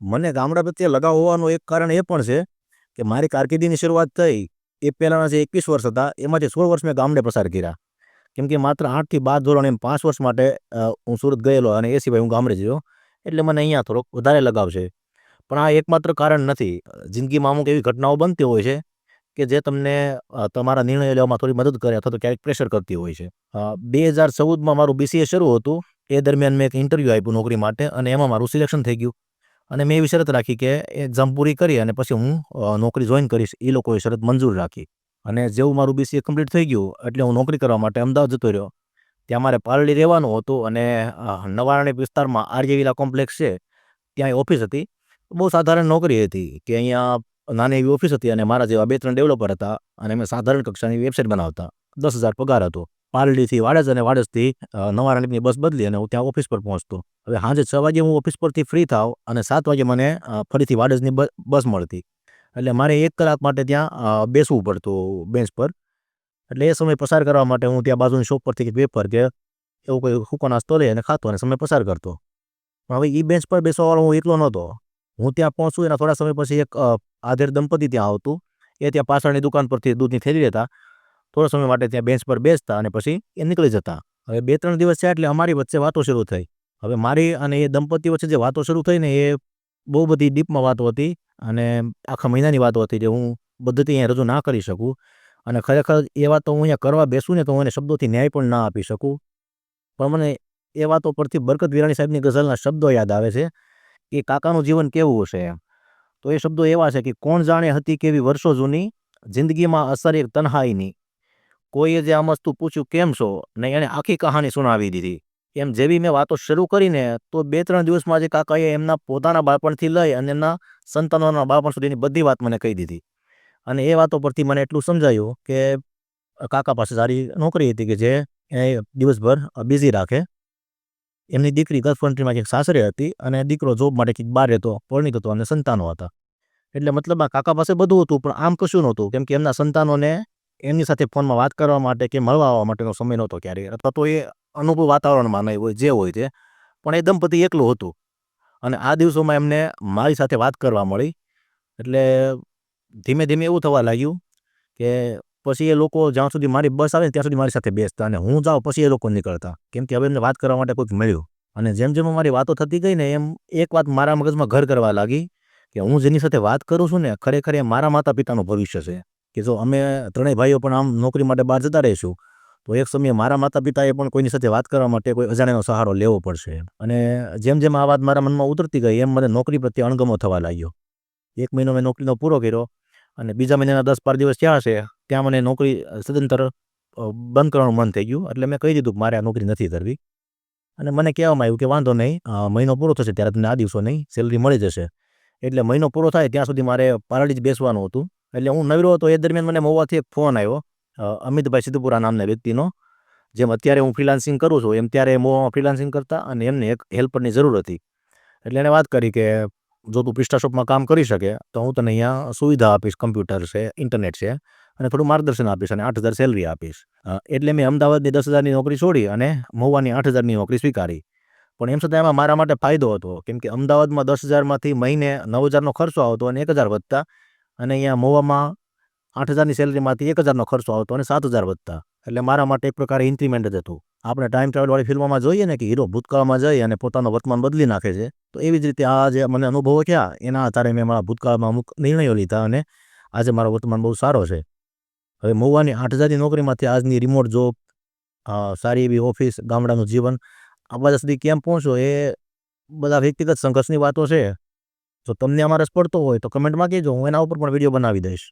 મને ગામડા પ્રત્યે લગાવ હોવાનું એક કારણ એ પણ છે કે મારી કારકિર્દીની શરૂઆત થઈ એ પહેલાંના જે 21 વર્ષ હતા એમાંથી 16 વર્ષ મેં ગામડે પસાર કર્યા. કેમ કે માત્ર 8 થી 12 ધોરણ એમ 5 વર્ષ માટે હું સુરત ગયેલો અને એ સિવાય હું ગામડે જ્યો. એટલે મને અહીંયા થોડોક વધારે લગાવ છે. પણ આ એકમાત્ર કારણ નથી. જિંદગીમાં અમુક એવી ઘટનાઓ બનતી હોય છે કે જે તમને તમારા નિર્ણયો લેવામાં થોડી મદદ કરે અથવા તો ક્યારેક પ્રેશર કરતી હોય છે. 2014માં મારું BCA શરૂ હતું. એ દરમિયાન મેં એક ઇન્ટરવ્યૂ આપ્યું નોકરી માટે અને એમાં મારું સિલેક્શન થઈ ગયું. અને મેં એવી શરત રાખી કે એક્ઝામ પૂરી કરી અને પછી હું નોકરી જોઈન કરીશ. એ લોકોએ શરત મંજૂર રાખી અને જેવું મારું BCA કમ્પ્લીટ થઈ ગયું એટલે હું નોકરી કરવા માટે અમદાવાદ જતો રહ્યો. ત્યાં મારે પાલડી રહેવાનું હતું અને નવારણ્ય વિસ્તારમાં આર્યવિલા કોમ્પ્લેક્સ છે ત્યાં ઓફિસ હતી. બહુ સાધારણ નોકરી હતી કે અહીંયા નાની એવી ઓફિસ હતી અને મારા જેવા 2-3 ડેવલપર હતા અને અમે સાધારણ કક્ષાની વેબસાઇટ બનાવતા. 10,000 પગાર હતો. પાલડીથી વાડજ અને વાડજથી નવારણ્યની બસ બદલી અને હું ત્યાં ઓફિસ પર પહોંચતો. હવે સાંજે 6 વાગે હું ઓફિસ પરથી ફ્રી થાવ અને 7 વાગે મને ફરીથી વાડજની બસ મળતી. એટલે મારે 1 કલાક માટે ત્યાં બેસવું પડતું બેન્ચ પર. એટલે એ સમય પસાર કરવા માટે હું ત્યાં બાજુની શોપ પરથી વેફર કે એવું કોઈ સૂકો નાસ્તો લઈ અને ખાતો અને સમય પસાર કરતો. પણ હવે એ બેન્ચ પર બેસવાવાળો હું એકલો નહોતો. હું ત્યાં પહોંચું એના થોડા સમય પછી એક આધેડ દંપતી ત્યાં આવતું. એ ત્યાં પાછળની દુકાન પરથી દૂધની થેલી લેતા. થોડા સમય માટે ત્યાં બેન્ચ પર બેસતા અને પછી એ નીકળી જતા. હવે 2-3 દિવસ થયા એટલે અમારી વચ્ચે વાતો શરૂ થઈ. હવે મારી અને એ દંપતી વચ્ચે જે વાતો શરૂ થઈ ને એ બહુ બધી ડીપમાં વાતો હતી અને આખા મહિનાની વાતો હતી જે હું બધીથી અહીંયા રજૂ ના કરી શકું. અને ખરેખર એ વાતો હું અહીંયા કરવા બેસું ને તો હું એને શબ્દોથી ન્યાય પણ ના આપી શકું. પણ મને એ વાતો પરથી બરકત વિરાણી સાહેબની ગઝલના શબ્દો યાદ આવે છે કે કાકાનું જીવન કેવું હશે એમ. તો એ શબ્દો એવા છે કે કોણ જાણે હતી કેવી વર્ષો જૂની, જિંદગીમાં અસર એક તન્હાઈની. કોઈએ જે આમસ્તું પૂછ્યું કેમ છો ને એણે આખી કહાની સુણાવી દીધી. એમ જેવી મેં વાતો શરૂ કરીને તો 2-3 દિવસમાં જે કાકાએ એમના પોતાના બાળપણથી લઈ અને એમના સંતાનોના બાળપણ સુધીની બધી વાત મને કહી દીધી. અને એ વાતો પરથી મને એટલું સમજાયું કે કાકા પાસે સારી નોકરી હતી કે જે એ દિવસભર બિઝી રાખે. એમની દીકરી ગલ્ફ કન્ટ્રીમાં ક્યાંક સાસરે હતી અને દીકરો જોબ માટે ક્યાંક બહાર રહેતો, પરણિત હતો અને સંતાનો હતા. એટલે મતલબ આ કાકા પાસે બધું હતું પણ આમ કશું નહોતું કેમ કે એમના સંતાનોને એમની સાથે ફોનમાં વાત કરવા માટે કે મળવા આવવા માટેનો સમય નહોતો ક્યારેય, અથવા તો એ અનુકૂળ વાતાવરણમાં નહીં હોય જે હોય તે. પણ એ દંપતી એકલું હતું અને આ દિવસોમાં એમને મારી સાથે વાત કરવા મળી. એટલે ધીમે ધીમે એવું થવા લાગ્યું કે પછી એ લોકો જ્યાં સુધી મારી બસ આવે ત્યાં સુધી મારી સાથે બેસતા અને હું જાઉં પછી એ લોકો નીકળતા કેમ કે હવે એમને વાત કરવા માટે કોઈક મળ્યું. અને જેમ જેમ મારી વાતો થતી ગઈ ને એમ એક વાત મારા મગજમાં ઘર કરવા લાગી કે હું જેની સાથે વાત કરું છું ને ખરેખર એ મારા માતા પિતાનું ભવિષ્ય છે. કે જો અમે ત્રણેય ભાઈઓ પણ આમ નોકરી માટે બહાર જતા રહીશું તો એક સમયે મારા માતા પિતાએ પણ કોઈની સાથે વાત કરવા માટે કોઈ અજાણ્યાનો સહારો લેવો પડશે. અને જેમ જેમ આ વાત મારા મનમાં ઉતરતી ગઈ એમ મને નોકરી પ્રત્યે અણગમો થવા લાગ્યો. 1 મહિનો મેં નોકરીનો પૂરો કર્યો અને બીજા મહિનાના 10-12 દિવસ થયા હશે ત્યાં મને નોકરી સદંતર બંધ કરવાનું મન થઈ ગયું. એટલે મેં કહી દીધું કે મારે આ નોકરી નથી કરવી. અને મને કહેવામાં આવ્યું કે વાંધો નહીં, મહિનો પૂરો થશે ત્યારે તમને આ દિવસો નહીં સેલરી મળી જશે. એટલે મહિનો પૂરો થાય ત્યાં સુધી મારે પાલડી જ બેસવાનું હતું. એટલે હું નવરો હતો એ દરમિયાન મને મહુવાથી એક ફોન આવ્યો અમિતભાઈ સિદ્ધપુરા નામના વ્યક્તિનો. જેમ અત્યારે હું ફ્રીલાન્સિંગ કરું છું એમ ત્યારે મહુવામાં ફ્રીલાન્સિંગ કરતા અને એમને એક હેલ્પરની જરૂર હતી. એટલે એણે વાત કરી કે જો તું પ્રિસ્ટાશોપમાં કામ કરી શકે તો હું તને અહીંયા સુવિધા આપીશ, કમ્પ્યુટર છે, ઇન્ટરનેટ છે અને થોડું માર્ગદર્શન આપીશ અને 8,000 સેલરી આપીશ. એટલે મેં અમદાવાદની 10,000ની નોકરી છોડી અને મહુવાની 8,000ની નોકરી સ્વીકારી. પણ એમ છતાં એમાં મારા માટે ફાયદો હતો કેમ કે અમદાવાદમાં 10,000માંથી મહિને 9,000નો ખર્ચો આવતો અને 1,000 વધતા અને અહીંયા મહુવામાં 8,000ની સેલરીમાંથી 1,000નો ખર્ચો આવતો અને 7,000 વધતા. એટલે મારા માટે એક પ્રકારે ઇન્ક્રીમેન્ટ જ હતું. આપણે ટાઈમ ટ્રાવેલવાળી ફિલ્મોમાં જોઈએ ને કે હીરો ભૂતકાળમાં જઈ અને પોતાનો વર્તમાન બદલી નાખે છે, તો એવી જ રીતે આ જે મને અનુભવો થયા એના આધારે મેં મારા ભૂતકાળમાં અમુક નિર્ણયો લીધા અને આજે મારો વર્તમાન બહુ સારો છે. હવે મહુવાની 8,000ની નોકરીમાંથી આજની રિમોટ જોબ, સારી એવી ઓફિસ, ગામડાનું જીવન, આ બધા સુધી કેમ પહોંચો એ બધા વ્યક્તિગત સંઘર્ષની વાતો છે. જો તમને આમાં રસ પડતો હોય તો કમેન્ટમાં કહેજો, હું એના ઉપર પણ વિડીયો બનાવી દઈશ.